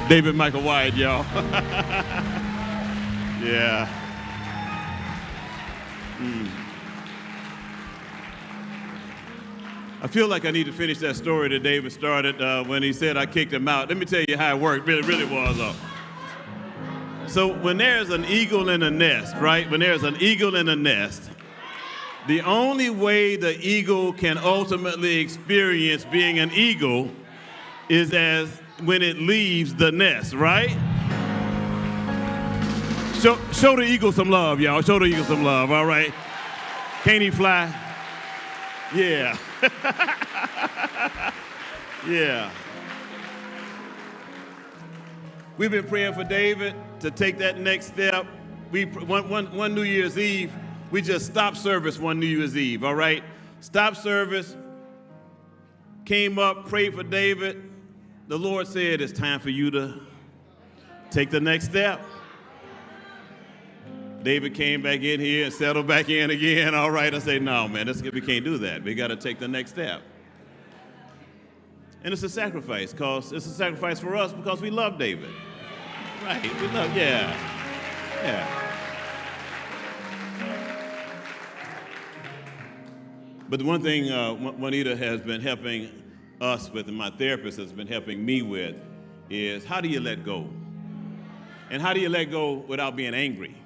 David Michael White, y'all. Yeah. I feel like I need to finish that story that David started when he said I kicked him out. Let me tell you how it worked. Really was. So when there's an eagle in a nest, right? When there's an eagle in a nest, the only way the eagle can ultimately experience being an eagle is as when it leaves the nest, right? Show the eagle some love, y'all. Show the eagle some love, all right? Can't he fly? Yeah. Yeah. We've been praying for David to take that next step. One New Year's Eve, we just stopped service one New Year's Eve, all right? Stopped service, came up, prayed for David. The Lord said, it's time for you to take the next step. David came back in here and settled back in again. All right, I say, no, man, we can't do that. We got to take the next step. And it's a sacrifice, because it's a sacrifice for us because we love David. Right, we love, yeah. But the one thing Juanita has been helping us with, and my therapist has been helping me with, is how do you let go? And how do you let go without being angry?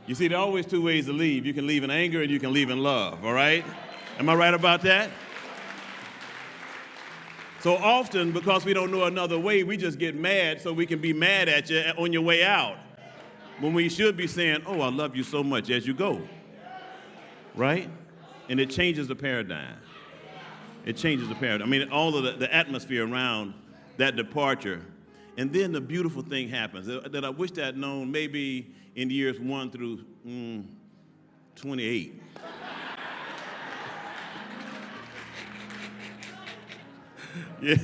You see, there are always two ways to leave. You can leave in anger and you can leave in love, all right? Am I right about that? So often, because we don't know another way, we just get mad so we can be mad at you on your way out. When we should be saying, oh, I love you so much as you go, right? And it changes the paradigm. It changes the paradigm. I mean, all of the atmosphere around that departure. And then the beautiful thing happens that I wish I had known maybe in years 1 through 28. Yeah.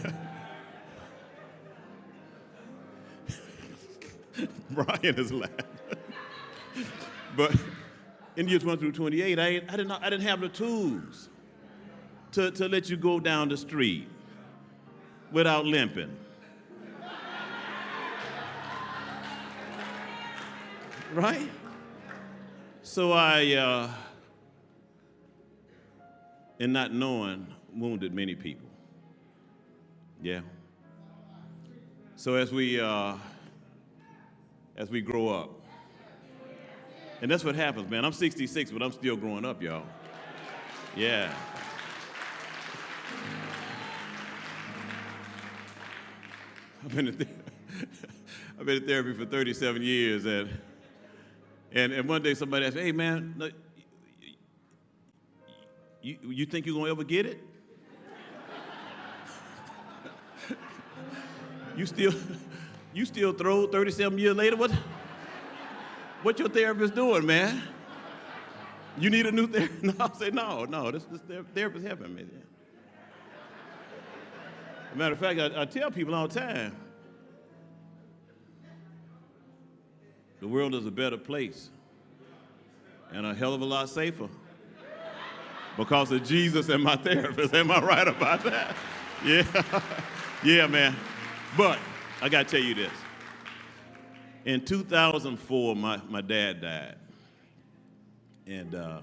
Brian is laughing. But in years 1 through 28, I didn't have the tools to let you go down the street without limping. Right? So I, in not knowing, wounded many people. Yeah. So as we grow up, and that's what happens, man. I'm 66, but I'm still growing up, y'all. Yeah. I've been in therapy for 37 years, and one day somebody asked me, hey, man, look, you think you're going to ever get it? You still throw 37 years later? What your therapist doing, man? You need a new therapist? No, I say, no, this therapist helping me. As a matter of fact, I tell people all the time, the world is a better place and a hell of a lot safer because of Jesus and my therapist. Am I right about that? Yeah. Yeah, man. But I got to tell you this. In 2004, my dad died. And it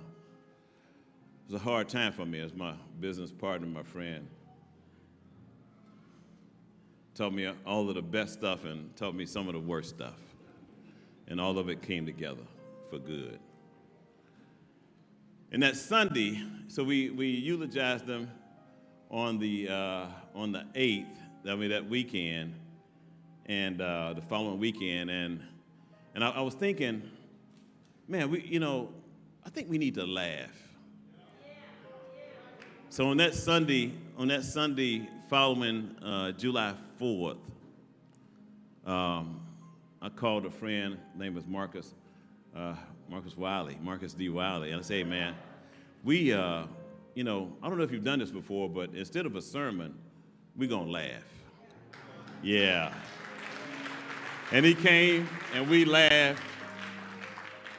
was a hard time for me as my business partner, my friend. Taught me all of the best stuff and taught me some of the worst stuff. And all of it came together for good. And that Sunday, so we eulogized him on the 8th, that weekend, and the following weekend, and I was thinking, man, I think we need to laugh. So on that Sunday following July 4th, I called a friend, his name was Marcus D. Wiley, and I say, hey, man, we, I don't know if you've done this before, but instead of a sermon, we're going to laugh. Yeah. And he came, and we laughed,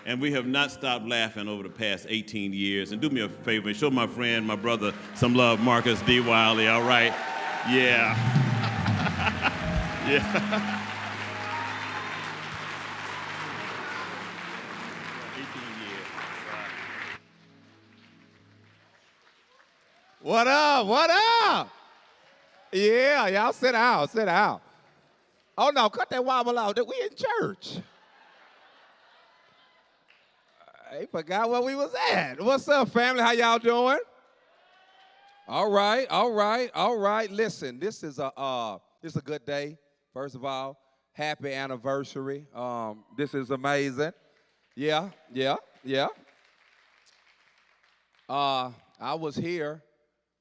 and we have not stopped laughing over the past 18 years. And do me a favor and show my friend, my brother, some love, Marcus D. Wiley, all right? Yeah. Yeah. 18 years. What up? What up? Yeah, y'all sit down, sit down. Oh no, cut that wobble out. We in church. I forgot where we was at. What's up, family? How y'all doing? All right, all right, all right. Listen, this is a good day. First of all, happy anniversary. This is amazing. Yeah, yeah, yeah. I was here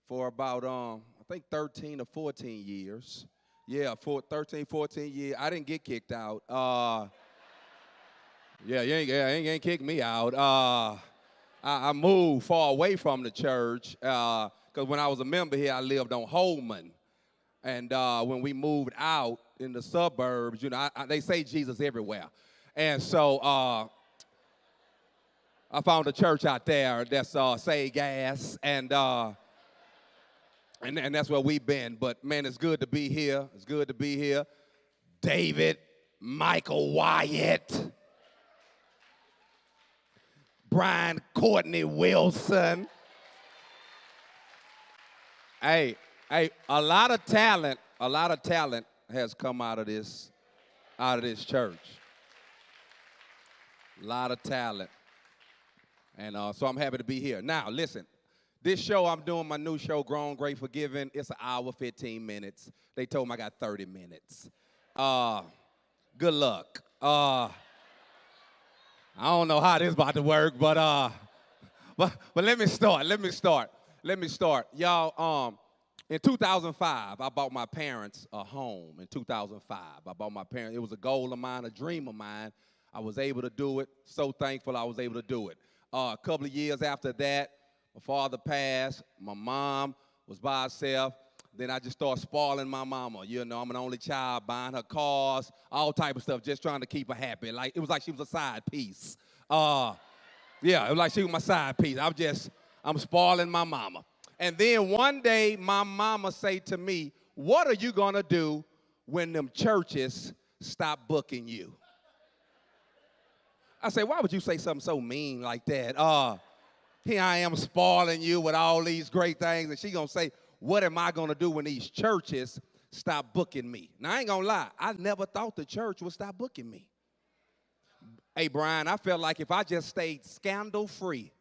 for about I think 13 or 14 years. Yeah, for 13, 14 years. I didn't get kicked out. Yeah, you ain't kicked me out. I moved far away from the church because when I was a member here, I lived on Holman. And when we moved out in the suburbs, you know, they say Jesus everywhere. And so I found a church out there that's Save Gas, and that's where we've been. But, man, it's good to be here. It's good to be here. David, Michael Wyatt, Brian Courtney Wilson. Hey, a lot of talent has come out of this church. A lot of talent. And so I'm happy to be here. Now, listen, this show I'm doing, my new show, Grown, Great, Forgiven, it's an hour, 15 minutes. They told me I got 30 minutes. Good luck. I don't know how this is about to work, but let me start. Y'all, in 2005, I bought my parents a home. In 2005, it was a goal of mine, a dream of mine. I was able to do it. So thankful I was able to do it. A couple of years after that, my father passed. My mom was by herself. Then I just started spoiling my mama. You know, I'm an only child, buying her cars, all type of stuff, just trying to keep her happy. It was like she was a side piece. Yeah, it was like she was my side piece. I'm spoiling my mama. And then one day, my mama say to me, "What are you gonna do when them churches stop booking you?" I say, "Why would you say something so mean like that? Here I am spoiling you with all these great things." And she gonna say, "What am I gonna do when these churches stop booking me?" Now, I ain't gonna lie, I never thought the church would stop booking me. Hey, Brian, I felt like if I just stayed scandal-free,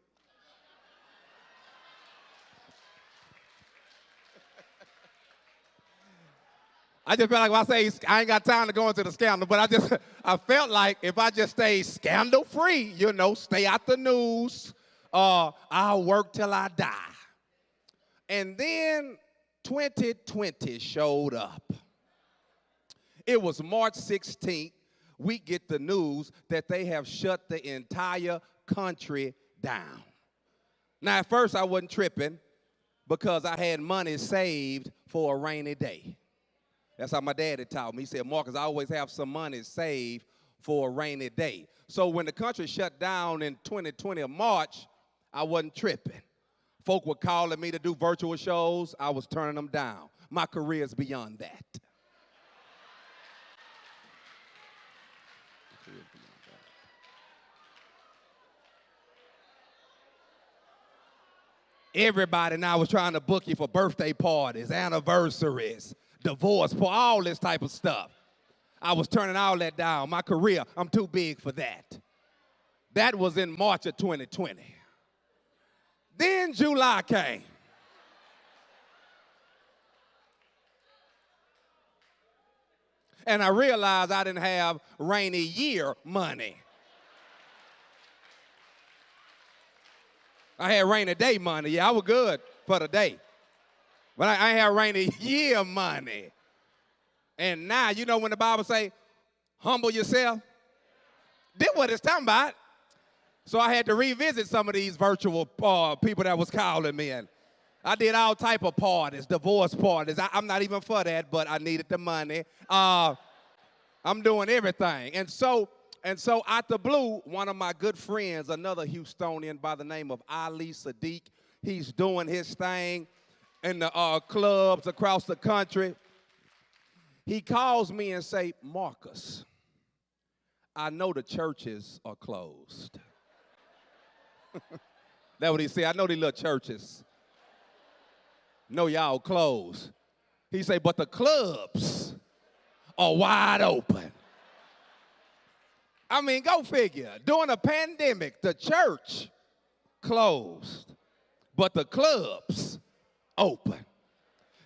I just felt like when I say I ain't got time to go into the scandal, but I felt like if I just stayed scandal-free, you know, stay out the news, I'll work till I die. And then 2020 showed up. It was March 16th. We get the news that they have shut the entire country down. Now, at first, I wasn't tripping because I had money saved for a rainy day. That's how my daddy taught me. He said, "Marcus, I always have some money saved for a rainy day." So when the country shut down in 2020 of March, I wasn't tripping. Folk were calling me to do virtual shows. I was turning them down. My career is beyond that. Everybody now was trying to book you for birthday parties, anniversaries, divorce, for all this type of stuff. I was turning all that down. My career, I'm too big for that. That was in March of 2020. Then July came. And I realized I didn't have rainy year money. I had rainy day money. Yeah, I was good for the day. But I had rainy year money. And now, you know when the Bible say, humble yourself? This what it's talking about. So I had to revisit some of these virtual people that was calling me. And I did all type of parties, divorce parties. I'm not even for that, but I needed the money. I'm doing everything. And so out the blue, one of my good friends, another Houstonian by the name of Ali Sadiq, he's doing his thing in the clubs across the country. He calls me and say, Marcus, I know the churches are closed. That's what he said. I know these little churches. Know y'all closed. He said, but the clubs are wide open. I mean, go figure. During a pandemic, the church closed, but the clubs open.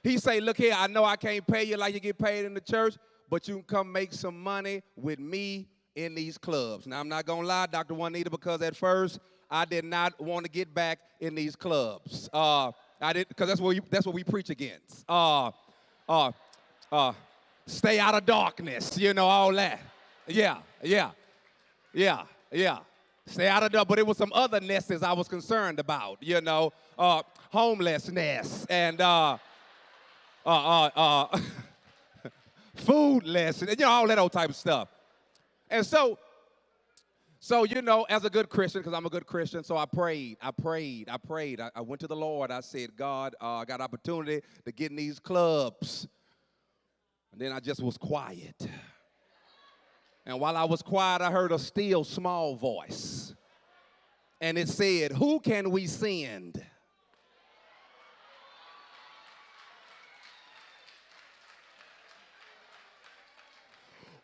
He say, look here, I know I can't pay you like you get paid in the church, but you can come make some money with me in these clubs. Now, I'm not going to lie, Dr. Juanita, because at first I did not want to get back in these clubs. I did, because that's what we preach against. Stay out of darkness, you know, all that. Yeah. Stay out of dark, but it was some other nesses I was concerned about, you know, homelessness and foodless, and you know, all that old type of stuff. And so, you know, as a good Christian, because I'm a good Christian, so I prayed. I went to the Lord. I said, God, I got opportunity to get in these clubs. And then I just was quiet. And while I was quiet, I heard a still small voice. And it said, who can we send?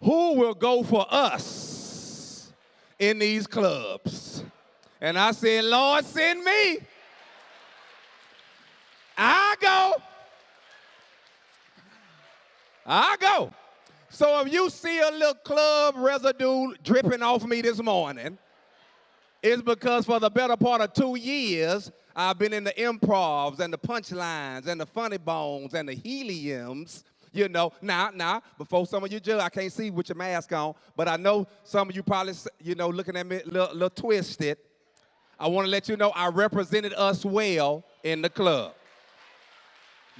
Who will go for us in these clubs? And I said, Lord, send me. I go. So if you see a little club residue dripping off me this morning, it's because for the better part of 2 years, I've been in the improvs and the punchlines and the funny bones and the heliums. You know, now, before some of you judge, I can't see with your mask on, but I know some of you probably, you know, looking at me a little twisted. I want to let you know I represented us well in the club.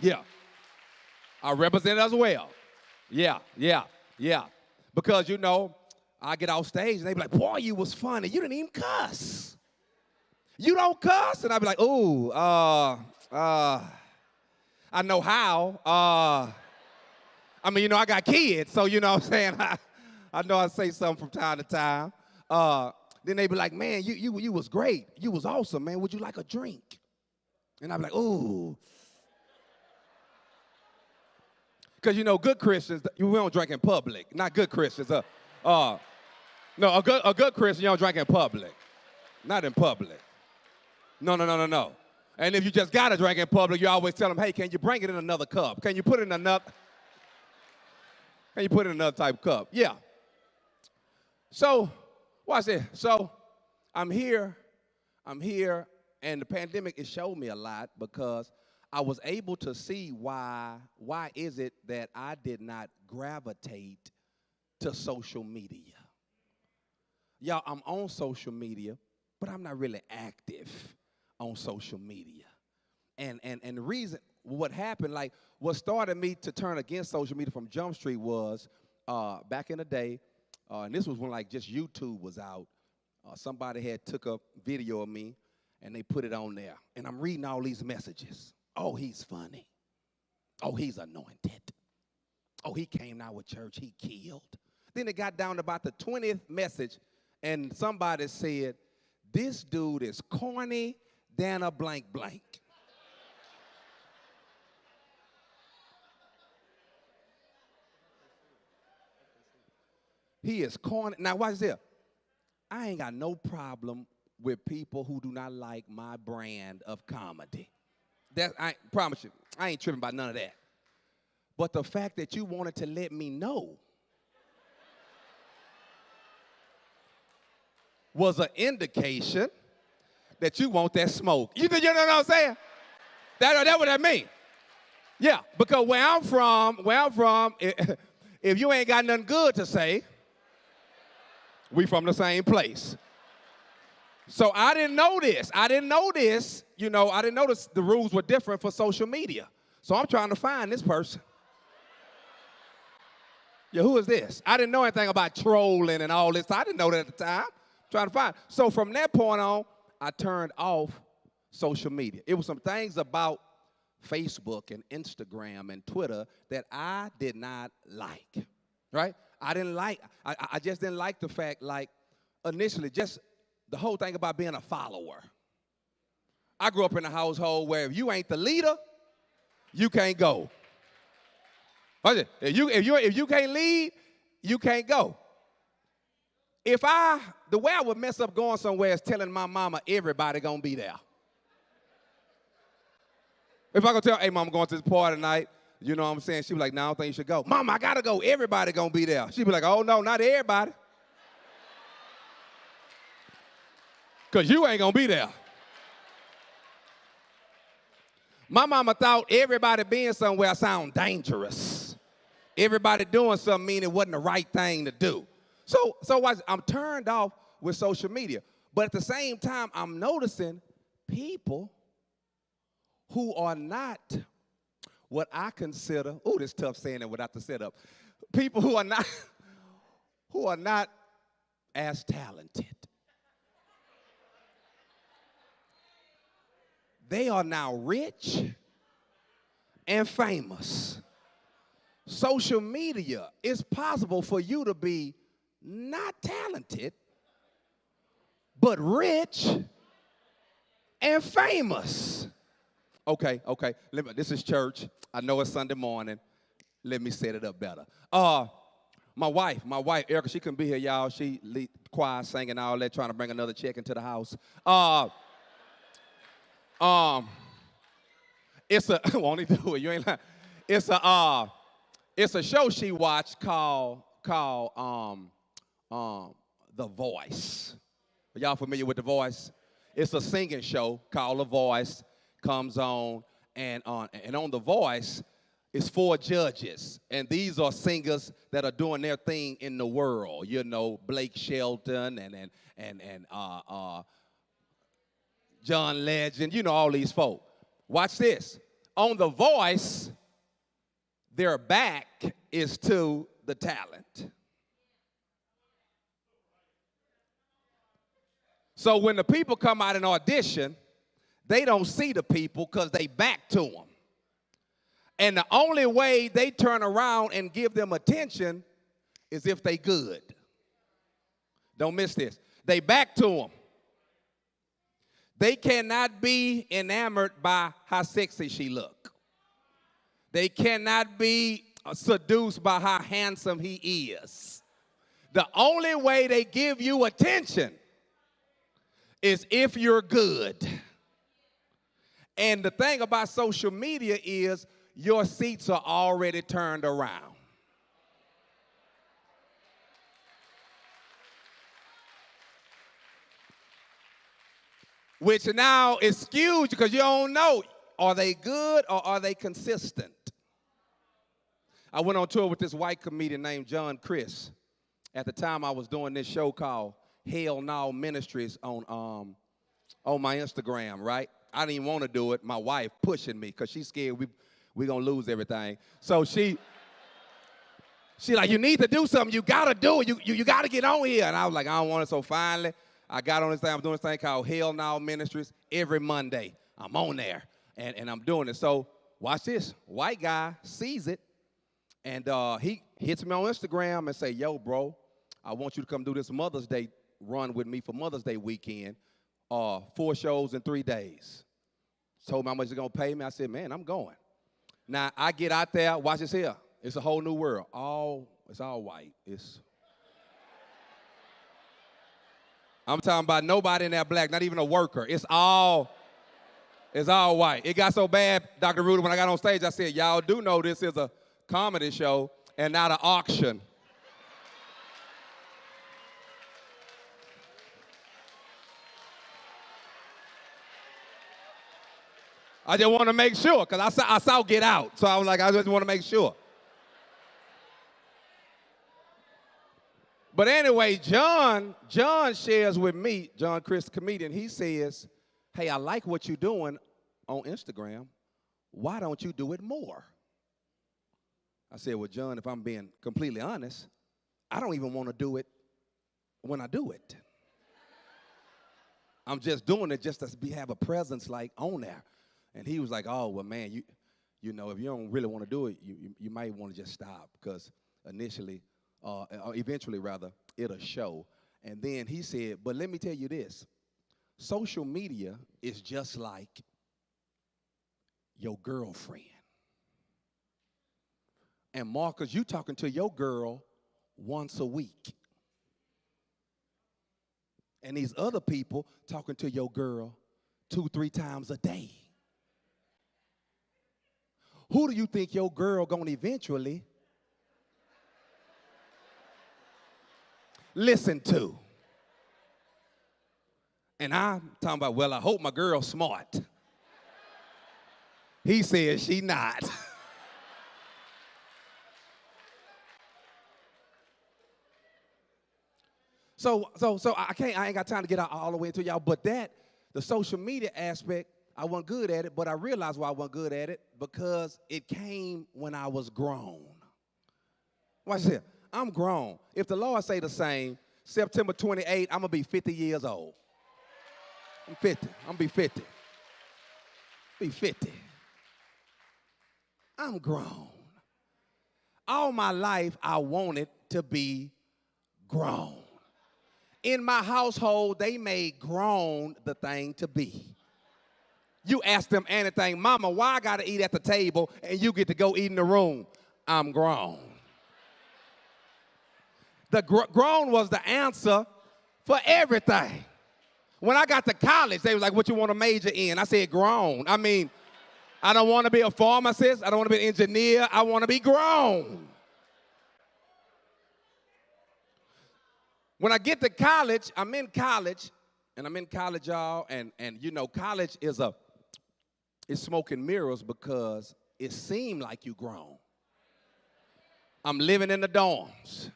Yeah. I represented us well. Yeah. Because, you know, I get off stage and they be like, boy, you was funny. You didn't even cuss. You don't cuss? And I be like, ooh, I know how. I mean, you know, I got kids, so you know what I'm saying? I know I say something from time to time. Then they be like, man, you was great. You was awesome, man. Would you like a drink? And I be like, ooh. Because, you know, good Christians, we don't drink in public. Not good Christians. No, a good Christian, you don't drink in public. Not in public. No. And if you just got to drink in public, you always tell them, hey, can you bring it in another cup? Can you put it in another type of cup? Yeah. So, watch this. So, I'm here, and the pandemic, it showed me a lot because I was able to see why is it that I did not gravitate to social media. Y'all, I'm on social media, but I'm not really active on social media. And the reason, what happened, like, what started me to turn against social media from Jump Street was back in the day, and this was when, like, just YouTube was out. Somebody had took a video of me, and they put it on there. And I'm reading all these messages. Oh, he's funny. Oh, he's anointed. Oh, he came out with church. He killed. Then it got down to about the 20th message, and somebody said, this dude is corny than a blank blank. He is corny. Now, watch this. I ain't got no problem with people who do not like my brand of comedy. I promise you, I ain't tripping about none of that. But the fact that you wanted to let me know was an indication that you want that smoke. You know what I'm saying? That's what that mean. Yeah, because where I'm from, if you ain't got nothing good to say, we from the same place. So I didn't know this. You know, I didn't notice the rules were different for social media. So I'm trying to find this person. Yeah, who is this? I didn't know anything about trolling and all this. I didn't know that at the time. Trying to find. So from that point on, I turned off social media. It was some things about Facebook and Instagram and Twitter that I did not like, right? I just didn't like the fact, like, initially, just the whole thing about being a follower. I grew up in a household where if you ain't the leader, you can't go. If you can't lead, you can't go. The way I would mess up going somewhere is telling my mama everybody gonna be there. If I go tell, hey, mom, I'm going to this party tonight, you know what I'm saying? She'd be like, no, I don't think you should go. Mom, I got to go. Everybody going to be there. She'd be like, oh, no, not everybody. Because you ain't going to be there. My mama thought everybody being somewhere sound dangerous. Everybody doing something mean it wasn't the right thing to do. So I'm turned off with social media. But at the same time, I'm noticing people who are not what I consider, this tough saying it without the setup. People who are not as talented. They are now rich and famous. Social media, it's possible for you to be not talented, but rich and famous. Okay. This is church. I know it's Sunday morning. Let me set it up better. My wife, Erica, she couldn't be here, y'all. She lead choir, singing, all that, trying to bring another check into the house. It's a won't he do it? You ain't lying. It's a show she watched called The Voice. Are y'all familiar with The Voice? It's a singing show called The Voice. Comes on, and on The Voice, it's 4 judges, and these are singers that are doing their thing in the world. You know, Blake Shelton and John Legend. You know all these folk. Watch this. On The Voice, their back is to the talent. So when the people come out and audition, they don't see the people because they back to them. And the only way they turn around and give them attention is if they good. Don't miss this. They back to them. They cannot be enamored by how sexy she look. They cannot be seduced by how handsome he is. The only way they give you attention is if you're good. And the thing about social media is your seats are already turned around. Which now is skewed because you don't know, are they good or are they consistent? I went on tour with this white comedian named John Chris. At the time, I was doing this show called Hell Now Ministries on my Instagram, right? I didn't even want to do it. My wife pushing me because she's scared we going to lose everything. So she like, you need to do something. You got to do it. You got to get on here. And I was like, I don't want it. So finally, I got on this thing. I'm doing this thing called Hell Now Ministries every Monday. I'm on there, and I'm doing it. So watch this. White guy sees it, and he hits me on Instagram and say, yo, bro, I want you to come do this Mother's Day run with me for Mother's Day weekend. 4 shows in 3 days. Told me how much he's going to pay me. I said, man, I'm going. Now, I get out there. Watch this here. It's a whole new world. It's all white. I'm talking about nobody in there black, not even a worker. It's all white. It got so bad, Dr. Rudy, when I got on stage, I said, y'all do know this is a comedy show and not an auction. I just want to make sure, because I saw Get Out, so I was like, I just want to make sure. But anyway, John shares with me, John Chris, comedian, he says, hey, I like what you're doing on Instagram. Why don't you do it more? I said, well, John, if I'm being completely honest, I don't even want to do it when I do it. I'm just doing it just to have a presence like on there. And he was like, oh, well, man, you know, if you don't really want to do it, you might want to just stop because initially, or eventually rather, it'll show. And then he said, but let me tell you this. Social media is just like your girlfriend. And Marcus, you talking to your girl once a week. And these other people talking to your girl 2-3 times a day. Who do you think your girl gonna eventually listen to? And I'm talking about, well, I hope my girl's smart. He said she not. So I ain't got time to get all the way into y'all, but the social media aspect, I wasn't good at it, but I realized why I wasn't good at it, because it came when I was grown. Watch this. I'm grown. If the Lord say the same, September 28th, I'm gonna be 50 years old. I'm 50. I'm gonna be 50. Be 50. I'm grown. All my life, I wanted to be grown. In my household, they made grown the thing to be. You ask them anything, Mama, why I gotta eat at the table and you get to go eat in the room? I'm grown. The grown was the answer for everything. When I got to college, they was like, what you want to major in? I said, grown. I mean, I don't want to be a pharmacist. I don't want to be an engineer. I want to be grown. When I get to college, I'm in college, y'all, and you know, college is smoke and mirrors because it seemed like you grown. I'm living in the dorms.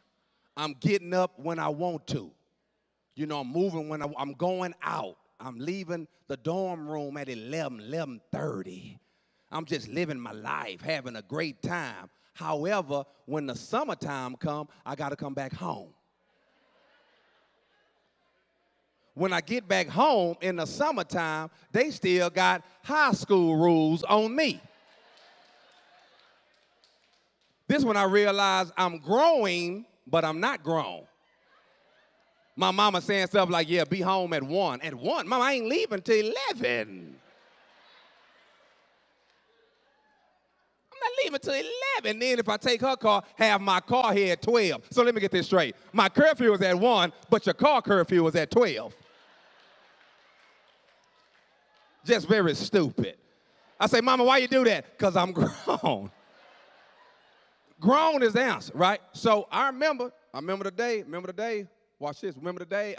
I'm getting up when I want to. You know, I'm moving when I'm going out. I'm leaving the dorm room at 11:30. I'm just living my life, having a great time. However, when the summertime comes, I got to come back home. When I get back home in the summertime, they still got high school rules on me. This when I realize I'm growing, but I'm not grown. My mama saying stuff like, yeah, be home at 1. At 1? Mama, I ain't leaving till 11. I'm not leaving till 11. Then if I take her car, have my car here at 12. So let me get this straight. My curfew was at 1, but your car curfew was at 12. Just very stupid. I say, Mama, why you do that? Because I'm grown. Grown is the answer, right? So I remember the day, watch this, remember the day,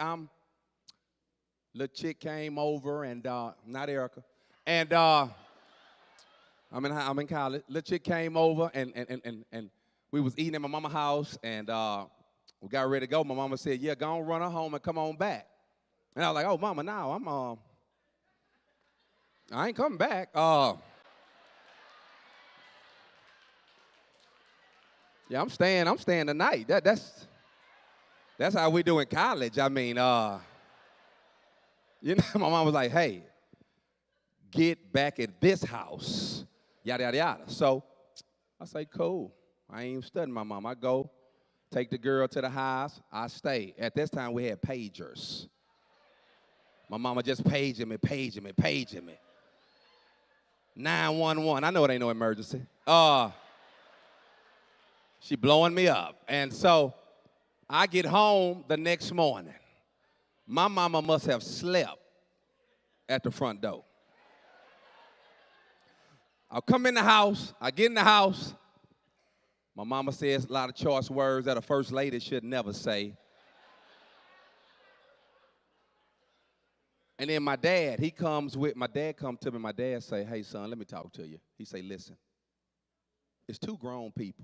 little chick came over and, not Erica, and I'm in college. Little chick came over and we was eating at my mama's house and we got ready to go. My mama said, yeah, go on, run her home and come on back. And I was like, oh, Mama, now I ain't coming back. Yeah, I'm staying tonight. That's how we do in college. I mean, you know, my mom was like, hey, get back at this house, yada, yada, yada. So I say, cool. I ain't even studying my mom. I go, take the girl to the house. I stay. At this time, we had pagers. My mama just paging me. 911. I know it ain't no emergency. She blowing me up. And so I get home the next morning. My mama must have slept at the front door. I'll come in the house. I get in the house. My mama says a lot of choice words that a first lady should never say. And then my dad come to me. My dad say, hey, son, let me talk to you. He say, listen, it's 2 grown people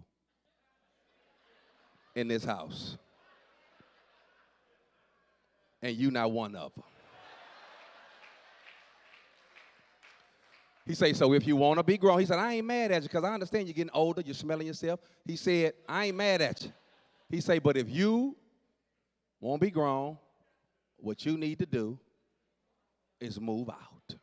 in this house. And you not one of them. He say, so if you want to be grown, he said, I ain't mad at you because I understand you're getting older, you're smelling yourself. He said, I ain't mad at you. He say, but if you want to be grown, what you need to do is move out.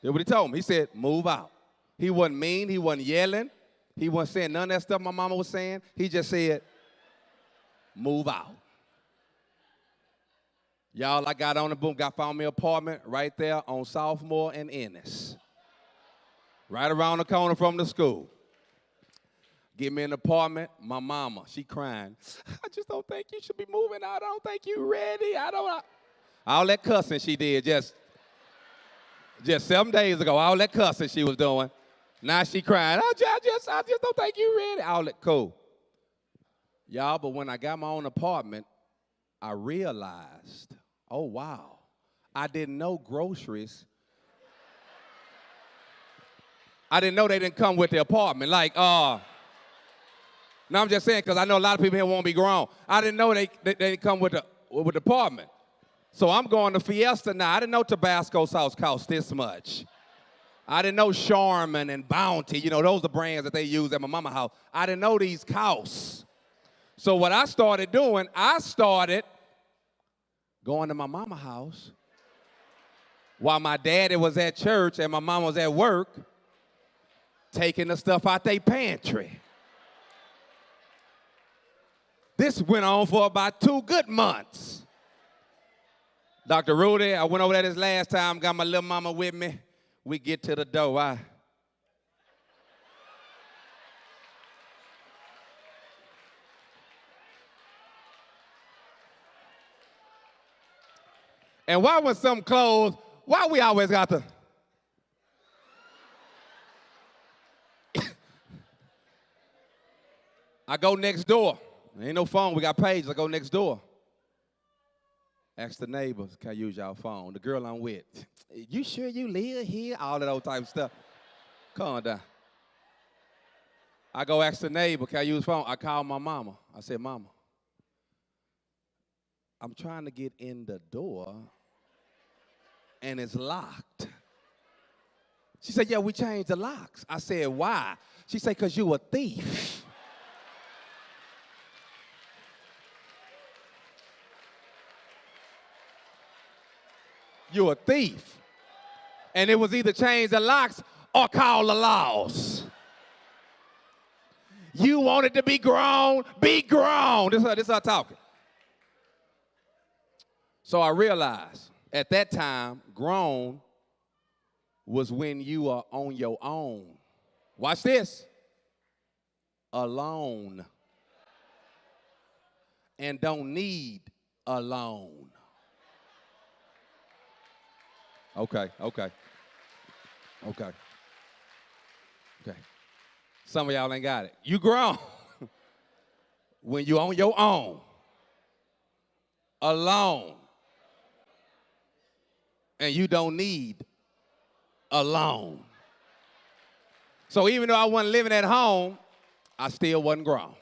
That's what he told me. He said, move out. He wasn't mean. He wasn't yelling. He wasn't saying none of that stuff my mama was saying. He just said, move out. Y'all, I got on the boom, found me an apartment right there on Sophomore and Ennis. Right around the corner from the school. Get me an apartment. My mama, she crying. I just don't think you should be moving out. I don't think you ready. All that cussing she did just 7 days ago. All that cussing she was doing. Now she crying. I just don't think you ready. All that cool. Y'all, but when I got my own apartment, I realized, oh, wow, I didn't know groceries. I didn't know they didn't come with the apartment. Like, no, I'm just saying, because I know a lot of people here won't be grown. I didn't know they didn't come with the apartment. So I'm going to Fiesta now. I didn't know Tabasco sauce cost this much. I didn't know Charmin and Bounty. You know, those are the brands that they use at my mama's house. I didn't know these costs. So what I started doing, I started going to my mama's house while my daddy was at church and my mama was at work, taking the stuff out their pantry. This went on for about 2 good months. Dr. Rudy, I went over there this last time, got my little mama with me. We get to the door. And why when something closed, why we always got to? I go next door. Ain't no phone, we got pages. I go next door. Ask the neighbors, can I use y'all phone? The girl I'm with, you sure you live here? All that old type of stuff. Calm down. I go ask the neighbor, can I use phone? I call my mama. I said, Mama, I'm trying to get in the door and it's locked. She said, yeah, we changed the locks. I said, why? She said, because you a thief. You a thief. And it was either change the locks or call the laws. You wanted to be grown, be grown. This is her talking. So I realized at that time, grown was when you are on your own. Watch this. Alone. And don't need a loan. Okay. Some of y'all ain't got it. You grown when you on your own, alone, and you don't need a loan. So even though I wasn't living at home, I still wasn't grown.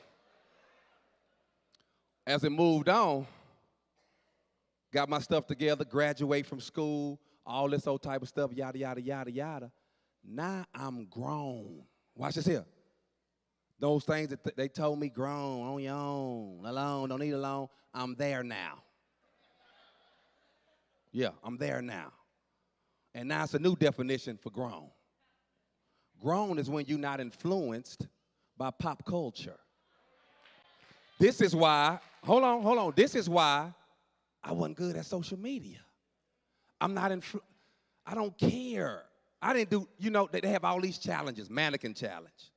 As it moved on, got my stuff together, graduate from school, all this old type of stuff, yada, yada, yada, yada. Now I'm grown. Watch this here. Those things that they told me, grown, on your own, alone, don't need a loan, I'm there now. Yeah, I'm there now. And now it's a new definition for grown. Grown is when you're not influenced by pop culture. This is why, hold on. This is why I wasn't good at social media. I don't care. I didn't do, they have all these challenges. Mannequin challenge.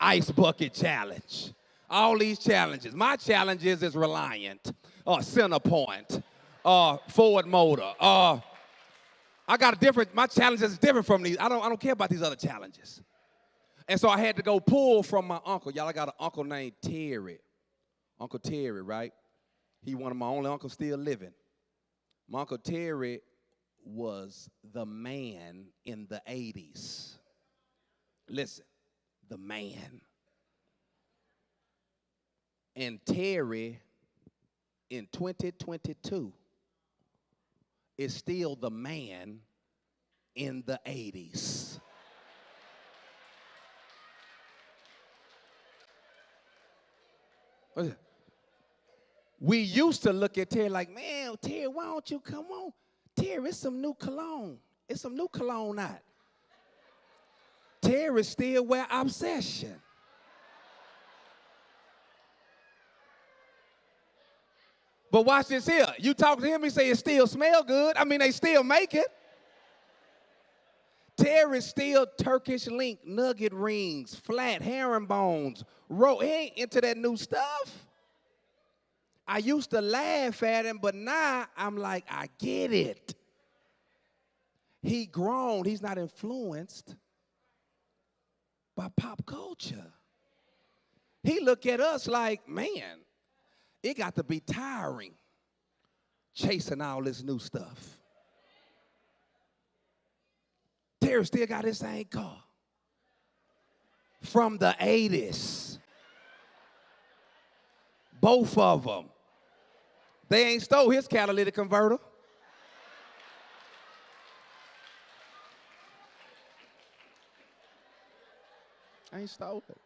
Ice bucket challenge. All these challenges. My challenges is Reliant, Centerpoint, Ford Motor. My challenges is different from these. I don't care about these other challenges. And so I had to go pull from my uncle. Y'all, I got an uncle named Terry. Uncle Terry, right? He one of my only uncles still living. My Uncle Terry was the man in the 80s. Listen, the man. And Terry, in 2022, is still the man in the 80s. We used to look at Terry like, man, Terry, why don't you come on? Terry, it's some new cologne. It's some new cologne out. Terry still wear Obsession. But watch this here. You talk to him, he say it still smell good. I mean, they still make it. Terry still Turkish link, nugget rings, flat herringbones. He ain't into that new stuff. I used to laugh at him, but now I'm like, I get it. He grown. He's not influenced by pop culture. He look at us like, man, it got to be tiring chasing all this new stuff. Terry still got his same car from the 80s. Both of them. They ain't stole his catalytic converter. I ain't stole it.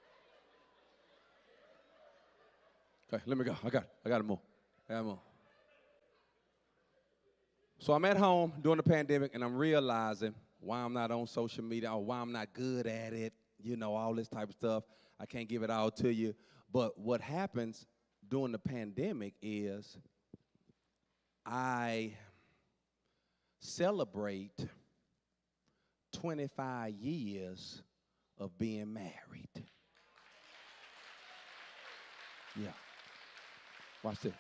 Okay, let me go. I got to move. I got to move. So I'm at home during the pandemic, and I'm realizing why I'm not on social media or why I'm not good at it, you know, all this type of stuff. I can't give it all to you. But what happens during the pandemic is I celebrate 25 years of being married. Yeah. Watch this.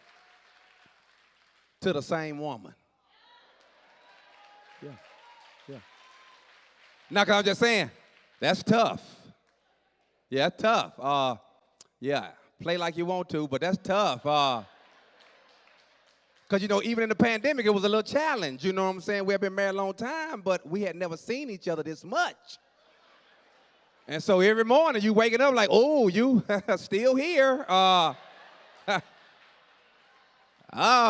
To the same woman. Yeah. Yeah. Now, 'cause I'm just saying, that's tough. Yeah, that's tough. Yeah, play like you want to, but that's tough. Because, you know, even in the pandemic, it was a little challenge. You know what I'm saying? We had been married a long time, but we had never seen each other this much. And so every morning you waking up like, oh, you still here. Oh,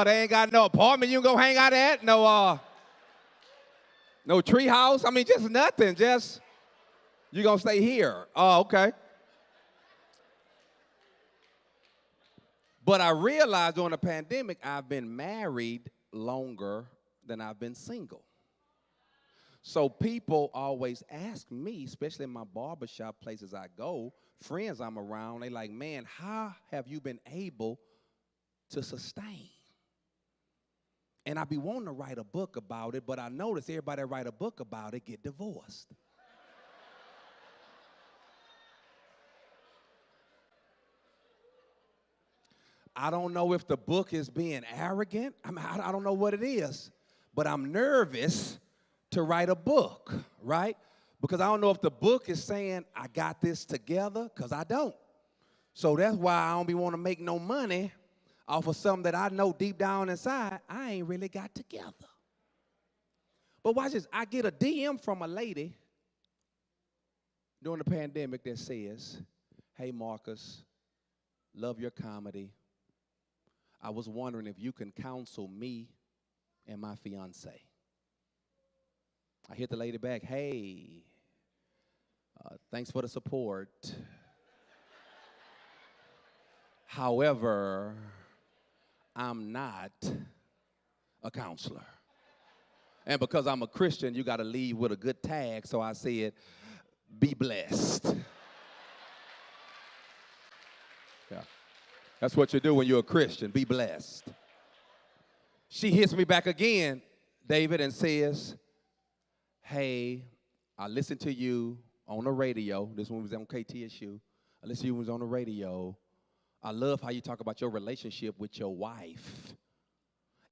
they ain't got no apartment you can go hang out at. No tree house. I mean, just nothing. Just, you going to stay here. Oh, okay. But I realized during the pandemic, I've been married longer than I've been single. So people always ask me, especially in my barbershop places I go, friends I'm around, they like, man, how have you been able to sustain? And I be wanting to write a book about it, but I notice everybody that write a book about it get divorced. I don't know if the book is being arrogant. I mean, I don't know what it is, but I'm nervous to write a book, right? Because I don't know if the book is saying I got this together, because I don't. So that's why I don't be want to make no money off of something that I know deep down inside I ain't really got together. But watch this. I get a DM from a lady during the pandemic that says, hey, Marcus, love your comedy. I was wondering if you can counsel me and my fiance. I hit the lady back, hey, thanks for the support. However, I'm not a counselor. And because I'm a Christian, you got to leave with a good tag, so I said, be blessed. Yeah. That's what you do when you're a Christian, be blessed. She hits me back again, David, and says, hey, I listened to you on the radio. This one was on KTSU. I listened to you when it was on the radio. I love how you talk about your relationship with your wife.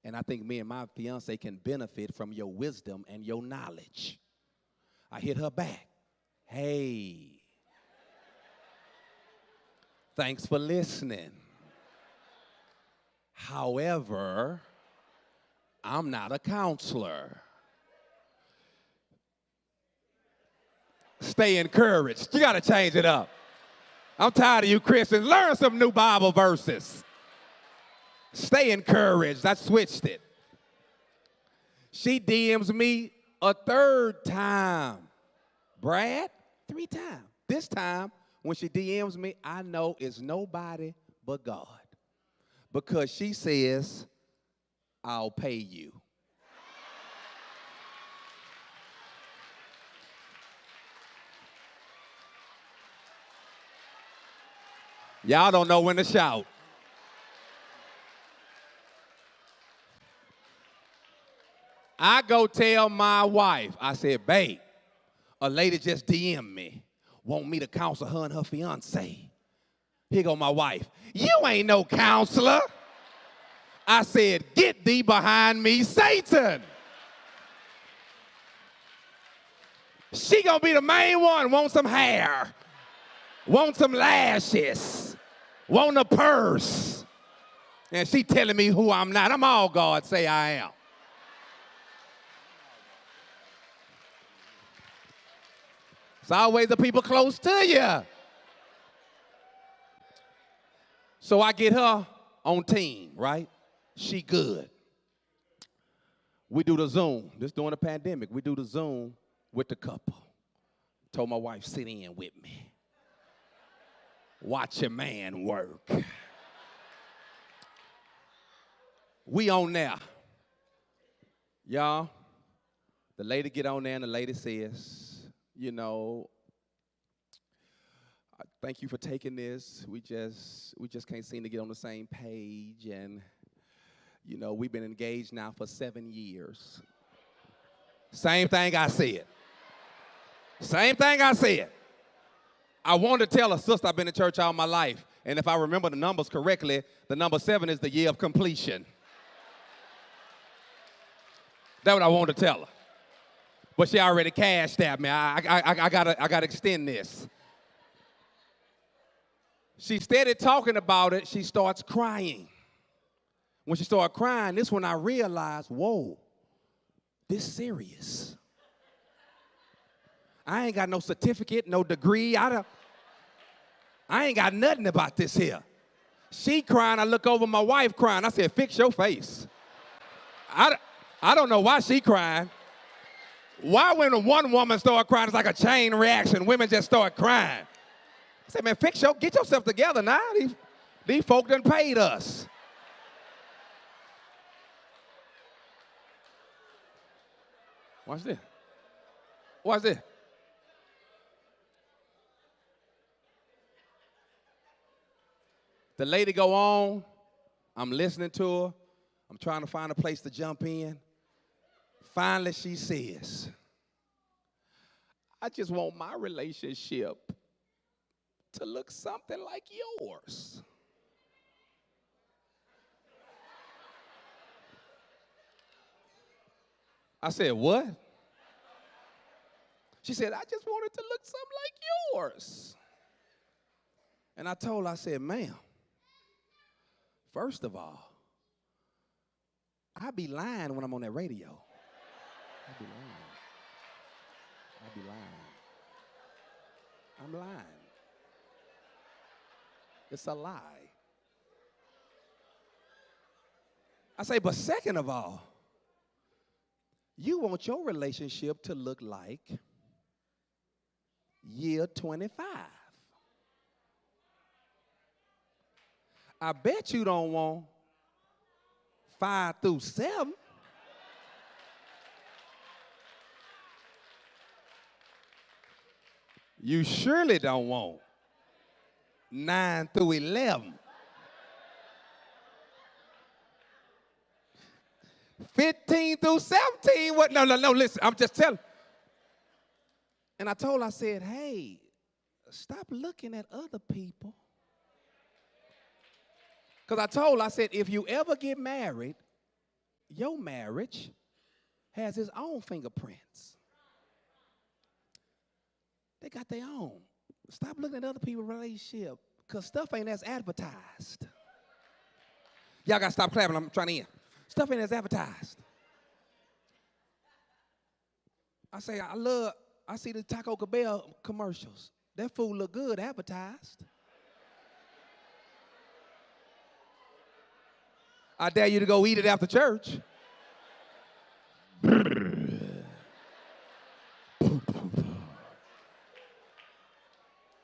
And I think me and my fiance can benefit from your wisdom and your knowledge. I hit her back. Hey, thanks for listening. However, I'm not a counselor. Stay encouraged. You got to change it up. I'm tired of you Christians. Learn some new Bible verses. Stay encouraged. I switched it. She DMs me a third time. Brad, 3 times. This time, when she DMs me, I know it's nobody but God. Because she says, I'll pay you. Y'all don't know when to shout. I go tell my wife, I said, babe, a lady just DM'd me, want me to counsel her and her fiance. Here go my wife. You ain't no counselor. I said, get thee behind me, Satan. She gonna be the main one, want some hair, want some lashes, want a purse. And she telling me who I'm not. I'm all God say I am. It's always the people close to you. So I get her on team, right? She good. We do the Zoom. This during the pandemic. We do the Zoom with the couple. Told my wife, sit in with me. Watch your man work. We on there. Y'all, the lady get on there and the lady says, you know, thank you for taking this. We just can't seem to get on the same page. And, you know, we've been engaged now for 7 years. Same thing I said. Same thing I said. I wanted to tell her, sister, I've been in church all my life. And if I remember the numbers correctly, the number 7 is the year of completion. That's what I wanted to tell her. But she already cashed at me. I gotta extend this. She started talking about it. She starts crying. When she started crying, this when I realized, whoa, this serious. I ain't got no certificate, no degree. I ain't got nothing about this here. She crying. I look over my wife crying. I said, fix your face. I don't know why she crying. Why when one woman start crying, it's like a chain reaction. Women just start crying. I said, man, get yourself together now. These folk done paid us. Watch this. Watch this. The lady go on. I'm listening to her. I'm trying to find a place to jump in. Finally, she says, I just want my relationship to look something like yours. I said, what? She said, I just want it to look something like yours. And I told her, I said, ma'am, first of all, I be lying when I'm on that radio. I be lying. I'm lying. It's a lie. I say, but second of all, you want your relationship to look like year 25. I bet you don't want 5 through 7. You surely don't want 9 through 11. 15 through 17. What? No, listen, I'm just telling. And I told her, I said, hey, stop looking at other people. Because I told her, I said, if you ever get married, your marriage has its own fingerprints. They got their own. Stop looking at other people's relationship, because stuff ain't as advertised. Y'all got to stop clapping. I'm trying to end. Stuff ain't as advertised. I say, I see the Taco Bell commercials. That food look good advertised. I dare you to go eat it after church.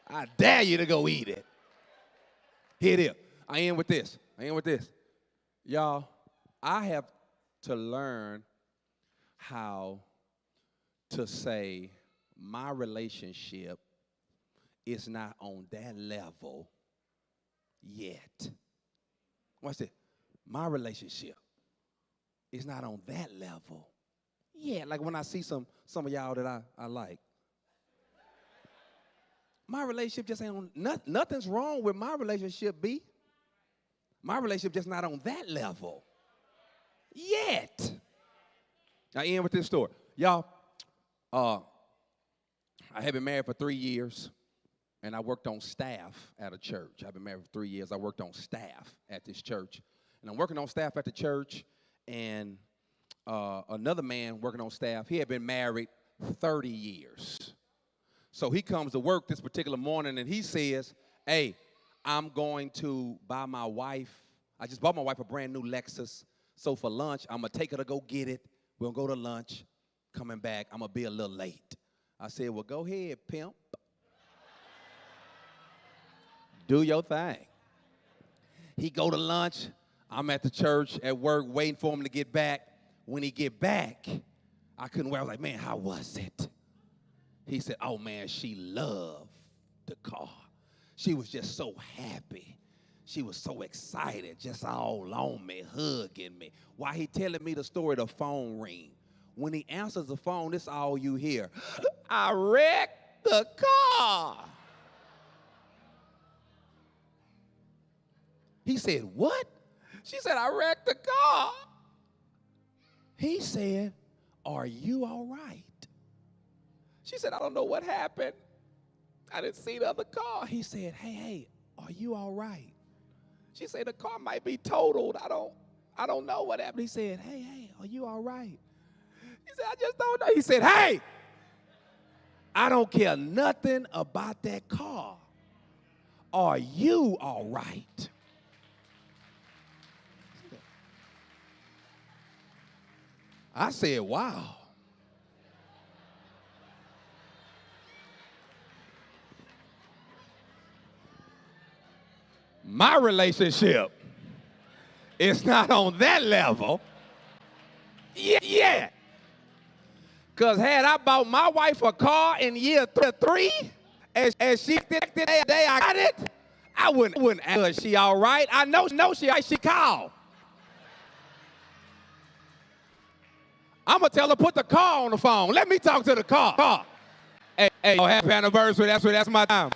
I dare you to go eat it. Here it is. I end with this. Y'all, I have to learn how to say my relationship is not on that level yet. Watch this. My relationship is not on that level yet. Like when I see some of y'all that I like. My relationship just ain't on, nothing's wrong with my relationship, B. My relationship just not on that level yet. I end with this story. Y'all, I have been married for 3 years, and I worked on staff at a church. I've been married for 3 years. I worked on staff at this church. And I'm working on staff at the church, and another man working on staff, he had been married 30 years. So he comes to work this particular morning, and he says, hey, I'm going to buy my wife. I just bought my wife a brand new Lexus. So for lunch, I'm going to take her to go get it. We'll go to lunch. Coming back, I'm going to be a little late. I said, well, go ahead, pimp. Do your thing. He go to lunch. I'm at the church at work waiting for him to get back. When he get back, I couldn't wait. I was like, man, how was it? He said, oh, man, she loved the car. She was just so happy. She was so excited, just all on me, hugging me. While he telling me the story, the phone ring. When he answers the phone, this is all you hear. I wrecked the car. He said, what? She said, I wrecked the car. He said, are you all right? She said, I don't know what happened. I didn't see the other car. He said, hey, are you all right? She said, the car might be totaled. I don't know what happened. He said, hey, are you all right? He said, I just don't know. He said, hey, I don't care nothing about that car. Are you all right? I said, wow. My relationship is not on that level yet. Because had I bought my wife a car in year 3, and she did the day I got it, I wouldn't ask her, is she all right? I know she called. I'm going to tell her, put the car on the phone. Let me talk to the car. Hey, happy anniversary. That's my time.